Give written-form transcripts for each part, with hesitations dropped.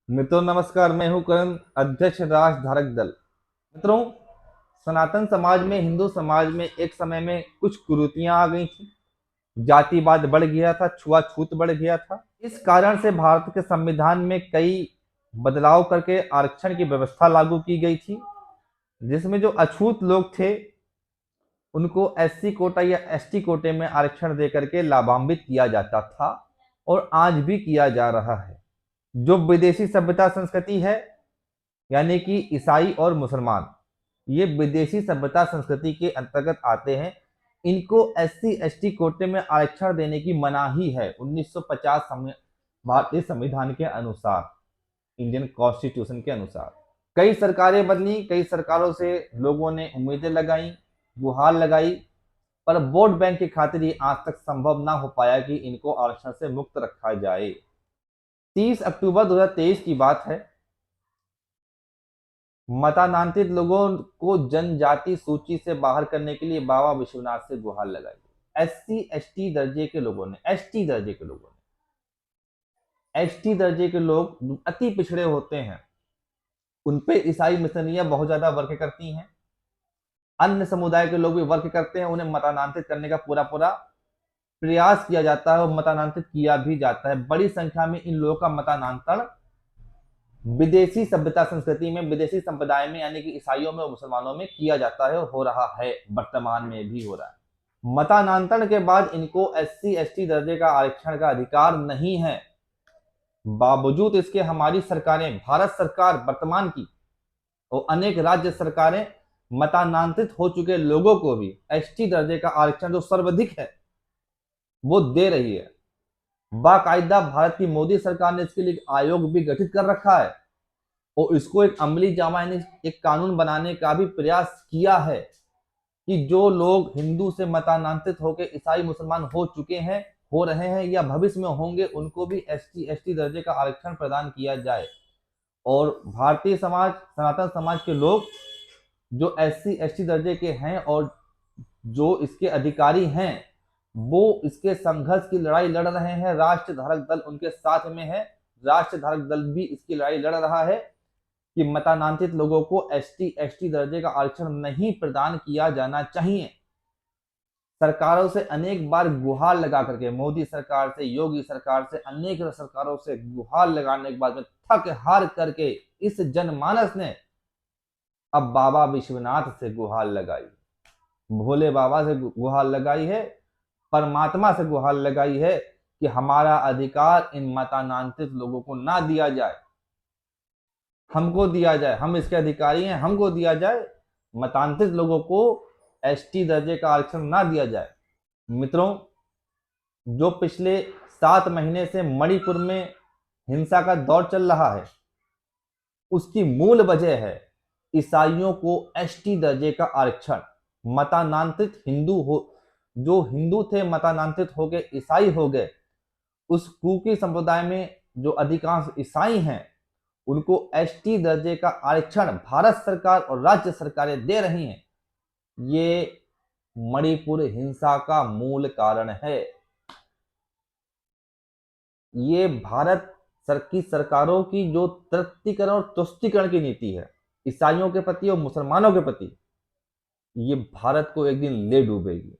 मित्रों नमस्कार, मैं हूं करण, अध्यक्ष राष्ट्र धारक दल। मित्रों, सनातन समाज में, हिंदू समाज में एक समय में कुछ कुरीतियां आ गई थी। जातिवाद बढ़ गया था, छुआछूत बढ़ गया था। इस कारण से भारत के संविधान में कई बदलाव करके आरक्षण की व्यवस्था लागू की गई थी, जिसमें जो अछूत लोग थे उनको एससी कोटा या एसटी कोटे में आरक्षण देकर के लाभान्वित किया जाता था और आज भी किया जा रहा है। जो विदेशी सभ्यता संस्कृति है, यानी कि ईसाई और मुसलमान, ये विदेशी सभ्यता संस्कृति के अंतर्गत आते हैं। इनको एससी एसटी कोटे में आरक्षण देने की मनाही है 1950 भारतीय संविधान के अनुसार, इंडियन कॉन्स्टिट्यूशन के अनुसार। कई सरकारें बदली, कई सरकारों से लोगों ने उम्मीदें लगाई, गुहार लगाई, पर वोट बैंक की खातिर ये आज तक संभव ना हो पाया कि इनको आरक्षण से मुक्त रखा जाए। 30 अक्टूबर 2023 की बात है। मतानांतित लोगों को जनजाति सूची से बाहर करने के लिए बाबा विश्वनाथ से गुहार लगाई। एससी एसटी दर्जे के लोगों ने, एसटी दर्जे के लोग अति पिछड़े होते हैं, उन पे ईसाई मिशनरियां बहुत ज्यादा वर्क करती हैं, अन्य समुदाय के लोग भी वर्क करते हैं। उन्हें मतानांतित करने का पूरा पूरा प्रयास किया जाता है और मतानांतित किया भी जाता है। बड़ी संख्या में इन लोगों का मतानांतरण विदेशी सभ्यता संस्कृति में, विदेशी संप्रदाय में, यानी कि ईसाइयों में और मुसलमानों में किया जाता है और हो रहा है, वर्तमान में भी हो रहा है। मतानांतरण के बाद इनको एससी एसटी दर्जे का आरक्षण का अधिकार नहीं है। बावजूद इसके हमारी सरकारें, भारत सरकार वर्तमान की और अनेक राज्य सरकारें मतानांतरित हो चुके लोगों को भी एसटी दर्जे का आरक्षण जो सर्वाधिक है वो दे रही है। बाकायदा भारत की मोदी सरकार ने इसके लिए आयोग भी गठित कर रखा है और इसको एक अमली जामा, यानी एक कानून बनाने का भी प्रयास किया है कि जो लोग हिंदू से मतानांतरित होकर ईसाई मुसलमान हो चुके हैं, हो रहे हैं या भविष्य में होंगे, उनको भी एसटी एसटी दर्जे का आरक्षण प्रदान किया जाए। और भारतीय समाज, सनातन समाज के लोग जो एससी एसटी दर्जे के हैं और जो इसके अधिकारी हैं, वो इसके संघर्ष की लड़ाई लड़ रहे हैं। राष्ट्र धारक दल उनके साथ में है। राष्ट्र धारक दल भी इसकी लड़ाई लड़ रहा है कि मतानांतित लोगों को एसटी एसटी दर्जे का आरक्षण नहीं प्रदान किया जाना चाहिए। सरकारों से अनेक बार गुहार लगा करके, मोदी सरकार से, योगी सरकार से, अनेक सरकारों से गुहार लगाने के बाद में थक हार करके इस जनमानस ने अब बाबा विश्वनाथ से गुहार लगाई, भोले बाबा से गुहार लगाई है, परमात्मा से गुहार लगाई है कि हमारा अधिकार इन मतानांतरित लोगों को ना दिया जाए, हमको दिया जाए। हम इसके अधिकारी हैं, हमको दिया जाए। मतांतरित लोगों को एसटी दर्जे का आरक्षण ना दिया जाए। मित्रों, जो पिछले 7 महीने से मणिपुर में हिंसा का दौर चल रहा है, उसकी मूल वजह है ईसाइयों को एसटी दर्जे का आरक्षण। मतानांतरित हिंदू हो, जो हिंदू थे मतानांतरित हो गए, ईसाई हो गए, उस कुकी संप्रदाय में जो अधिकांश ईसाई हैं, उनको एसटी दर्जे का आरक्षण भारत सरकार और राज्य सरकारें दे रही हैं। ये मणिपुर हिंसा का मूल कारण है। ये भारत की सरकारों की जो तृप्तिकरण और तुष्टिकरण की नीति है ईसाइयों के प्रति और मुसलमानों के प्रति, ये भारत को एक दिन ले डूबेगी।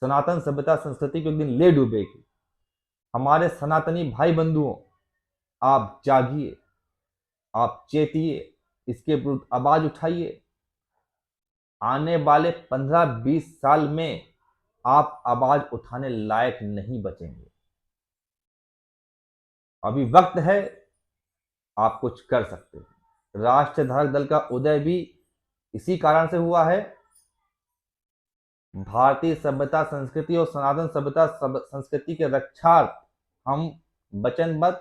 सनातन सभ्यता संस्कृति को एक दिन ले डूबेगी। हमारे सनातनी भाई बंधुओं, आप जागिए, आप चेतिए, इसके विरुद्ध आवाज उठाइए। आने वाले 15-20 साल में आप आवाज उठाने लायक नहीं बचेंगे। अभी वक्त है, आप कुछ कर सकते हैं। राष्ट्र धारक दल का उदय भी इसी कारण से हुआ है। भारतीय सभ्यता संस्कृति और सनातन सभ्यता संस्कृति के रक्षार्थ हम वचनबद्ध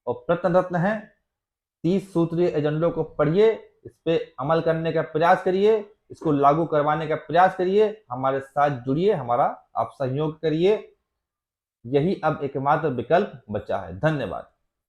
और प्रयत्नरत हैं। 30 सूत्रीय एजेंडों को पढ़िए, इस पे अमल करने का प्रयास करिए, इसको लागू करवाने का प्रयास करिए, हमारे साथ जुड़िए, हमारा आप सहयोग करिए। यही अब एकमात्र विकल्प बचा है। धन्यवाद।